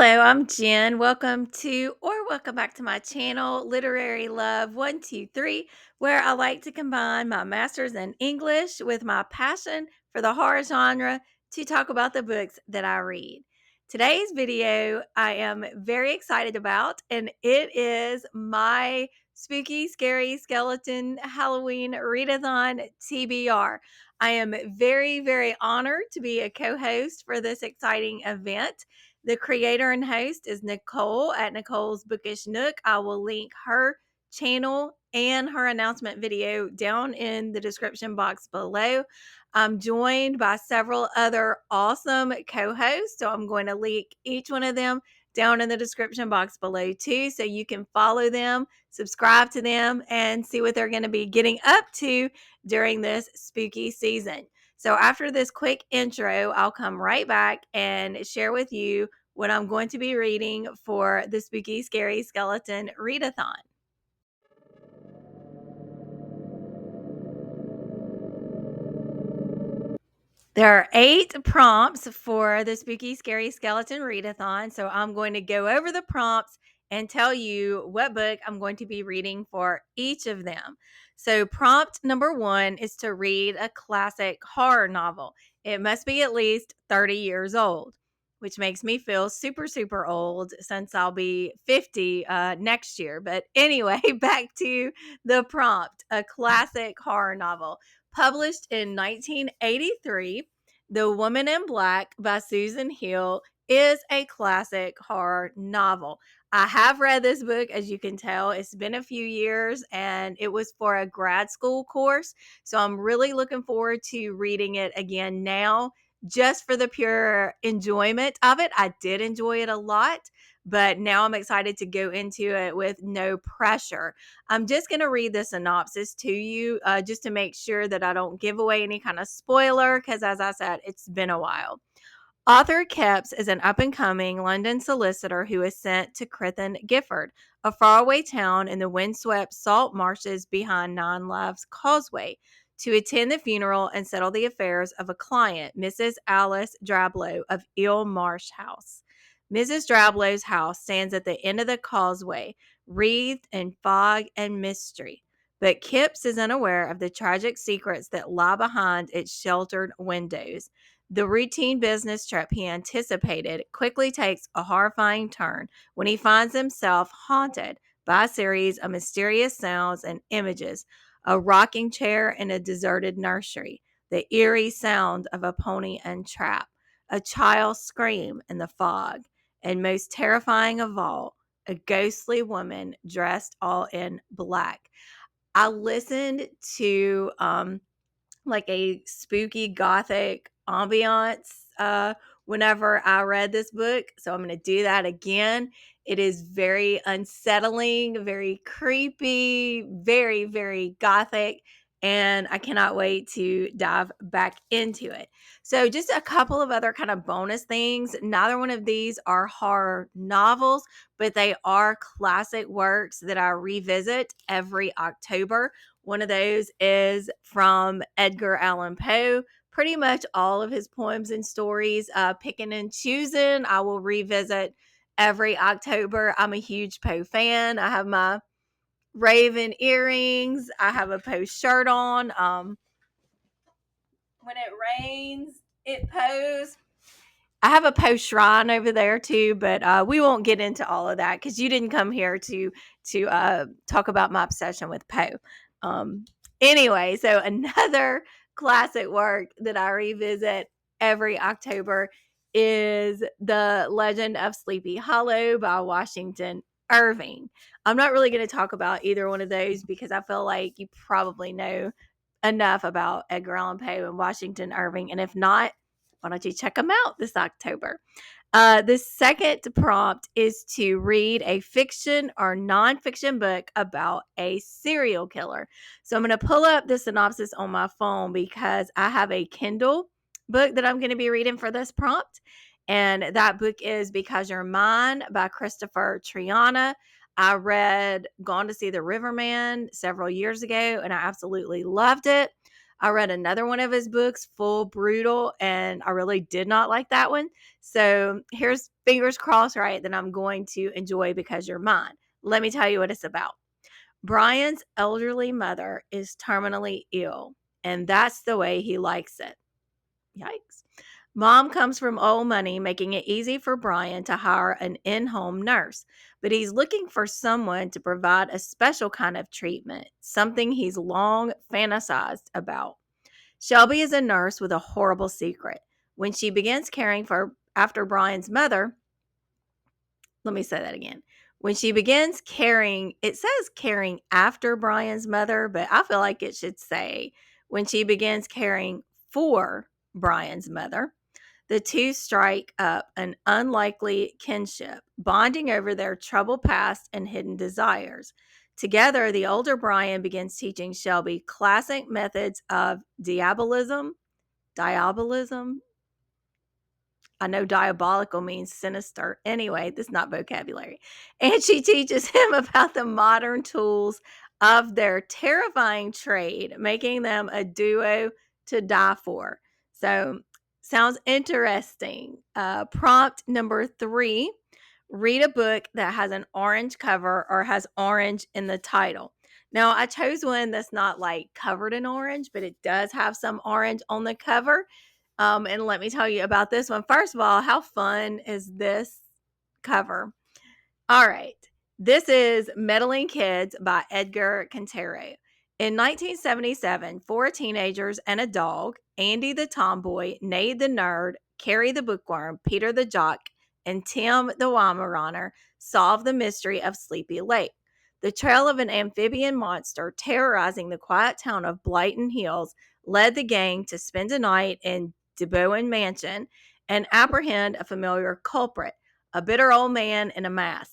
Hello, I'm Jen. Welcome back to my channel, Literary Love 123, where I like to combine my master's in English with my passion for the horror genre to talk about the books that I read. Today's video I am very excited about, and it is my spooky, scary skeleton Halloween readathon TBR. I am very, very honored to be a co host for this exciting event. The creator and host is Nicole at Nicole's Bookish Nook. I will link her channel and her announcement video down in the description box below. I'm joined by several other awesome co hosts, so I'm going to link each one of them down in the description box below too, so you can follow them, subscribe to them, and see what they're going to be getting up to during this spooky season. So after this quick intro, I'll come right back and share with you what I'm going to be reading for the Spooky Scary Skeleton Readathon. There are 8 prompts for the Spooky Scary Skeleton Readathon, so I'm going to go over the prompts and tell you what book I'm going to be reading for each of them. So prompt number 1 is to read a classic horror novel. It must be at least 30 years old, which makes me feel super, super old since I'll be 50 next year. But anyway, back to the prompt, a classic horror novel. Published in 1983, The Woman in Black by Susan Hill is a classic horror novel. I have read this book, as you can tell. It's been a few years and it was for a grad school course. So I'm really looking forward to reading it again now, just for the pure enjoyment of it. I did enjoy it a lot, but now I'm excited to go into it with no pressure. I'm just going to read the synopsis to you just to make sure that I don't give away any kind of spoiler, because as I said, it's been a while. Author Kepps is an up-and-coming London solicitor who is sent to Crithen Gifford, a faraway town in the windswept salt marshes behind Nine Lives Causeway, to attend the funeral and settle the affairs of a client, Mrs. Alice Drablow of Eel Marsh House. Mrs. Drablow's house stands at the end of the causeway, wreathed in fog and mystery. But Kipps is unaware of the tragic secrets that lie behind its sheltered windows. The routine business trip he anticipated quickly takes a horrifying turn when he finds himself haunted by a series of mysterious sounds and images: a rocking chair in a deserted nursery, the eerie sound of a pony entrapped, a child's scream in the fog, and most terrifying of all, a ghostly woman dressed all in black. I listened to like a spooky gothic ambiance whenever I read this book. So I'm going to do that again. It is very unsettling, very creepy, very, very gothic. And I cannot wait to dive back into it. So, just a couple of other kind of bonus things. Neither one of these are horror novels, but they are classic works that I revisit every October. One of those is from Edgar Allan Poe. Pretty much all of his poems and stories, picking and choosing, I will revisit every October. I'm a huge Poe fan. I have my Raven earrings. I have a Poe shirt on. When it rains, it Poes. I have a Poe shrine over there too, but we won't get into all of that because you didn't come here to talk about my obsession with Poe. Um, anyway, so another classic work that I revisit every October is The Legend of Sleepy Hollow by Washington Irving. I'm not really going to talk about either one of those because I feel like you probably know enough about Edgar Allan Poe and Washington Irving, and if not, why don't you check them out this October? The second prompt is to read a fiction or nonfiction book about a serial killer. So I'm going to pull up the synopsis on my phone because I have a Kindle book that I'm going to be reading for this prompt. And that book is Because You're Mine by Christopher Triana. I read Gone to See the Riverman several years ago and I absolutely loved it. I read another one of his books, Full Brutal, and I really did not like that one. So here's fingers crossed, right, that I'm going to enjoy Because You're Mine. Let me tell you what it's about. Brian's elderly mother is terminally ill, and that's the way he likes it. Yikes. Mom comes from old money, making it easy for Brian to hire an in home nurse, but he's looking for someone to provide a special kind of treatment, something he's long fantasized about. Shelby is a nurse with a horrible secret. When she begins caring for after Brian's mother, let me say that again. When she begins caring, it says caring after Brian's mother, but I feel like it should say when she begins caring for Brian's mother. The two strike up an unlikely kinship, bonding over their troubled past and hidden desires. Together, the older Brian begins teaching Shelby classic methods of diabolism. I know diabolical means sinister. Anyway, this is not vocabulary. And she teaches him about the modern tools of their terrifying trade, making them a duo to die for. So, sounds interesting. Prompt number 3, read a book that has an orange cover or has orange in the title. Now, I chose one that's not like covered in orange, but it does have some orange on the cover. And let me tell you about this one. First of all, how fun is this cover? All right. This is Meddling Kids by Edgar Cantero. In 1977, 4 teenagers and a dog, Andy the tomboy, Nate the nerd, Carrie the bookworm, Peter the jock, and Tim the Weimaraner, solve the mystery of Sleepy Lake. The trail of an amphibian monster terrorizing the quiet town of Blighton Hills led the gang to spend a night in DeBowen Mansion and apprehend a familiar culprit, a bitter old man in a mask.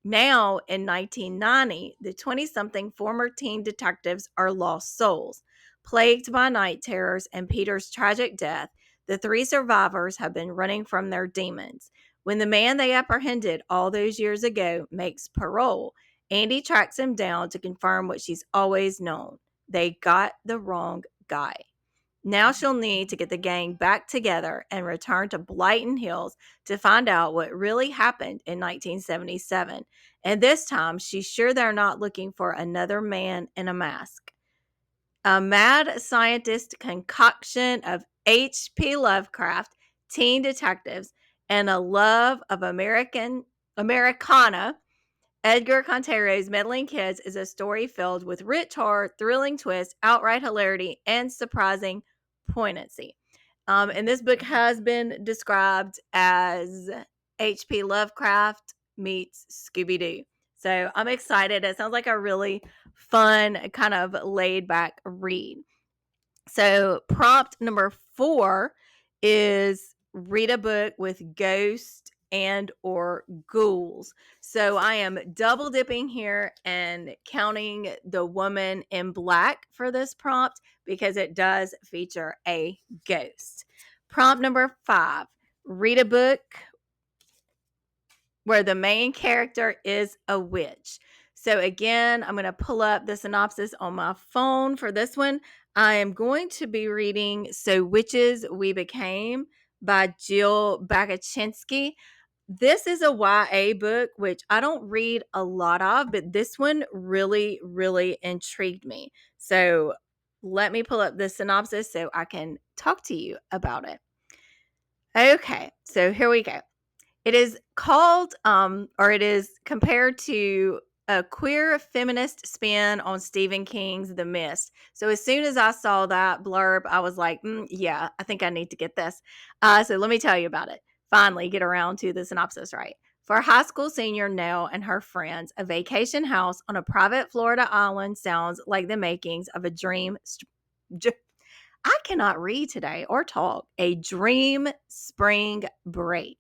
Now, in 1990, the 20 something former teen detectives are lost souls. Plagued by night terrors and Peter's tragic death, the 3 survivors have been running from their demons. When the man they apprehended all those years ago makes parole, Andy tracks him down to confirm what she's always known. They got the wrong guy. Now she'll need to get the gang back together and return to Blighton Hills to find out what really happened in 1977. And this time, she's sure they're not looking for another man in a mask. A mad scientist concoction of H.P. Lovecraft, teen detectives, and a love of Americana. Edgar Cantero's Meddling Kids is a story filled with rich horror, thrilling twists, outright hilarity, and surprising poignancy. And this book has been described as H.P. Lovecraft meets Scooby Doo. So I'm excited. It sounds like a really fun, kind of laid back read. So prompt number 4 is read a book with ghosts and or ghouls. So I am double dipping here and counting The Woman in Black for this prompt because it does feature a ghost. Prompt number 5, read a book where the main character is a witch. So again, I'm going to pull up the synopsis on my phone for this one. I am going to be reading So Witches We Became by Jill Bakachinsky. This is a YA book, which I don't read a lot of, but this one really, really intrigued me. So let me pull up the synopsis so I can talk to you about it. Okay, so here we go. It is called, or it is compared to a queer feminist spin on Stephen King's The Mist. So as soon as I saw that blurb, I was like, yeah, I think I need to get this. So let me tell you about it. Finally, get around to the synopsis right. For high school senior Nell and her friends, a vacation house on a private Florida island sounds like the makings of a dream. I cannot read today or talk. A dream spring break.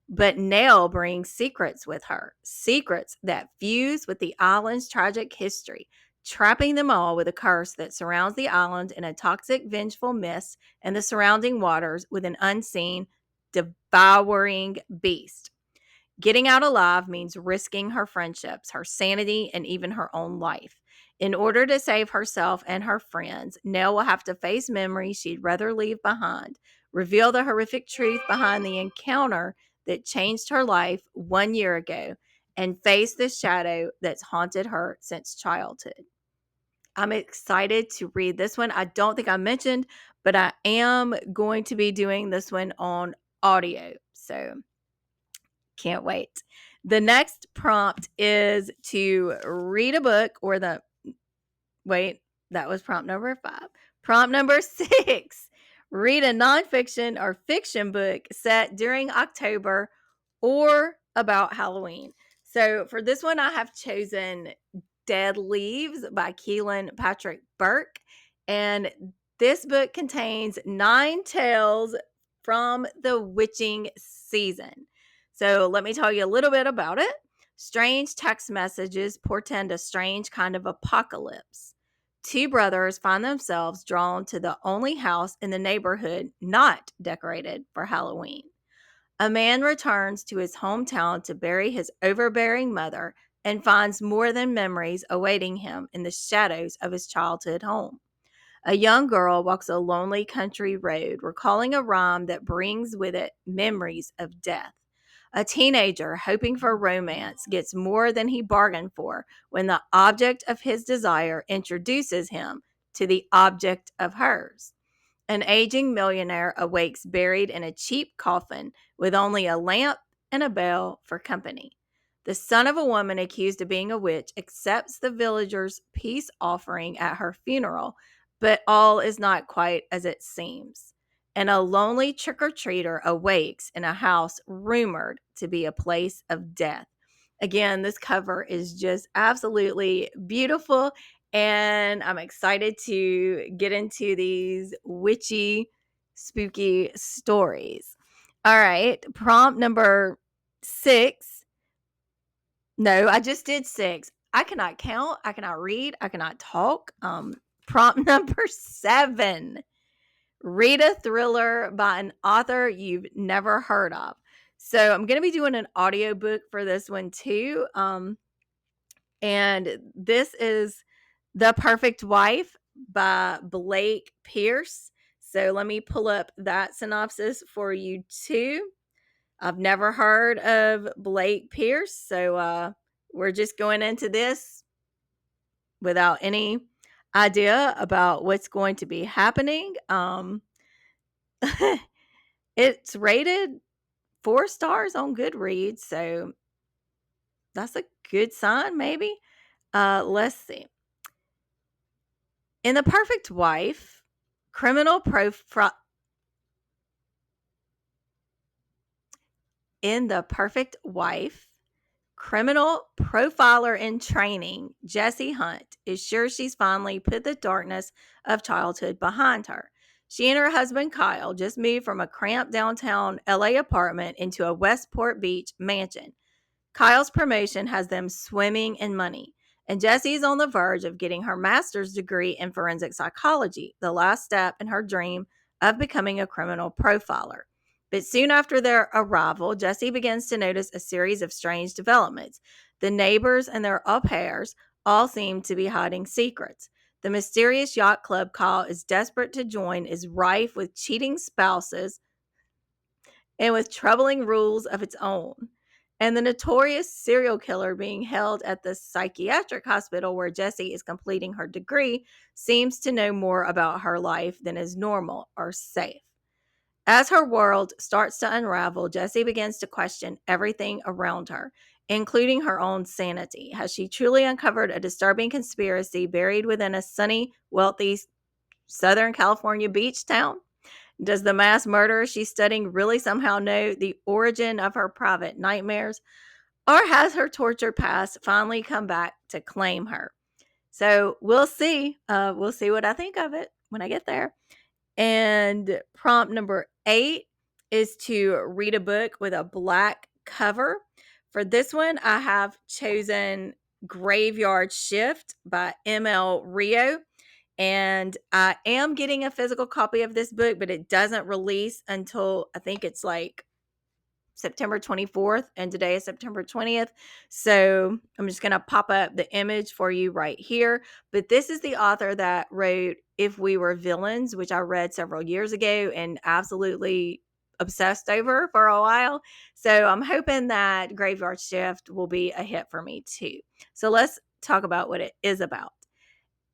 But Nell brings secrets with her, secrets that fuse with the island's tragic history, trapping them all with a curse that surrounds the island in a toxic, vengeful mist and the surrounding waters with an unseen, devouring beast. Getting out alive means risking her friendships, her sanity, and even her own life. In order to save herself and her friends, Nell will have to face memories she'd rather leave behind, reveal the horrific truth behind the encounter that changed her life 1 year ago, and face the shadow that's haunted her since childhood. I'm excited to read this one. I don't think I mentioned, but I am going to be doing this one on audio. So can't wait. The next prompt is to read a book or the wait, that was prompt number 5. Prompt number 6, read a nonfiction or fiction book set during October or about Halloween. So for this one, I have chosen Dead Leaves by Keelan Patrick Burke. And this book contains 9 tales from the witching season. So let me tell you a little bit about it. Strange text messages portend a strange kind of apocalypse. 2 brothers find themselves drawn to the only house in the neighborhood not decorated for Halloween. A man returns to his hometown to bury his overbearing mother and finds more than memories awaiting him in the shadows of his childhood home. A young girl walks a lonely country road, recalling a rhyme that brings with it memories of death. A teenager hoping for romance gets more than he bargained for when the object of his desire introduces him to the object of hers. An aging millionaire awakes buried in a cheap coffin with only a lamp and a bell for company. The son of a woman accused of being a witch accepts the villagers' peace offering at her funeral, but all is not quite as it seems. And a lonely trick or treater awakes in a house rumored to be a place of death. Again, this cover is just absolutely beautiful, and I'm excited to get into these witchy, spooky stories. All right, prompt number 6. No, I just did 6. I cannot count, I cannot read, I cannot talk. Prompt number 7. Read a thriller by an author you've never heard of. So I'm going to be doing an audiobook for this one too. And this is The Perfect Wife by Blake Pierce. So let me pull up that synopsis for you too. I've never heard of Blake Pierce, so we're just going into this without any idea about what's going to be happening. It's rated 4 stars on Goodreads, so that's a good sign, maybe. Let's see. In The Perfect Wife, criminal profi- in The Perfect Wife, criminal profiler in training, Jessie Hunt is sure she's finally put the darkness of childhood behind her. She and her husband Kyle just moved from a cramped downtown LA apartment into a Westport Beach mansion. Kyle's promotion has them swimming in money, and Jessie is on the verge of getting her master's degree in forensic psychology, the last step in her dream of becoming a criminal profiler. But soon after their arrival, Jessie begins to notice a series of strange developments. The neighbors and their au pairs all seem to be hiding secrets. The mysterious yacht club Kyle is desperate to join is rife with cheating spouses and with troubling rules of its own. And the notorious serial killer being held at the psychiatric hospital where Jessie is completing her degree seems to know more about her life than is normal or safe. As her world starts to unravel, Jessie begins to question everything around her, including her own sanity. Has she truly uncovered a disturbing conspiracy buried within a sunny, wealthy Southern California beach town? Does the mass murderer she's studying really somehow know the origin of her private nightmares? Or has her tortured past finally come back to claim her? So we'll see. We'll see what I think of it when I get there. And prompt number 8 is to read a book with a black cover. For this one, I have chosen Graveyard Shift by M.L. Rio. And I am getting a physical copy of this book, but it doesn't release until I think it's like September 24th, and today is September 20th. So I'm just going to pop up the image for you right here. But this is the author that wrote If We Were Villains, which I read several years ago and absolutely obsessed over for a while. So I'm hoping that Graveyard Shift will be a hit for me too. So let's talk about what it is about.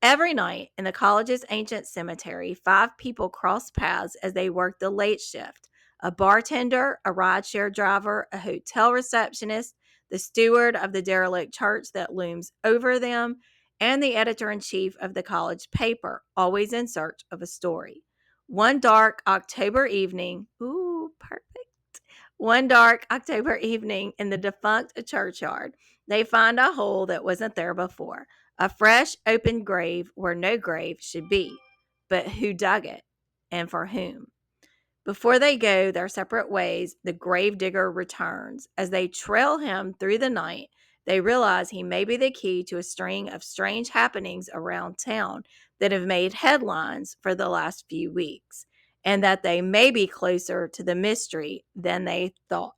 Every night in the college's ancient cemetery, 5 people cross paths as they work the late shift: a bartender, a rideshare driver, a hotel receptionist, the steward of the derelict church that looms over them, and the editor in chief of the college paper, always in search of a story. One dark October evening, ooh, perfect. One dark October evening in the defunct churchyard, they find a hole that wasn't there before, a fresh open grave where no grave should be. But who dug it and for whom? Before they go their separate ways, the gravedigger returns. As they trail him through the night, they realize he may be the key to a string of strange happenings around town that have made headlines for the last few weeks, and that they may be closer to the mystery than they thought.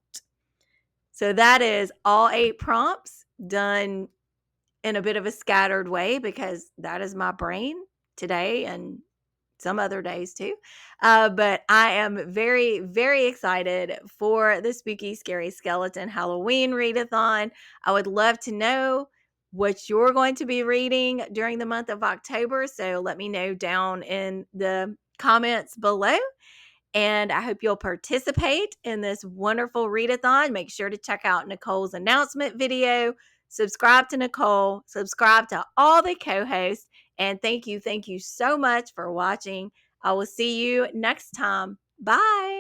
So that is all 8 prompts done in a bit of a scattered way because that is my brain today and some other days too. But I am very, very excited for the Spooky Scary Skeleton Halloween readathon. I would love to know what you're going to be reading during the month of October. So let me know down in the comments below. And I hope you'll participate in this wonderful readathon. Make sure to check out Nicole's announcement video. Subscribe to Nicole. Subscribe to all the co-hosts. And thank you so much for watching. I will see you next time. Bye.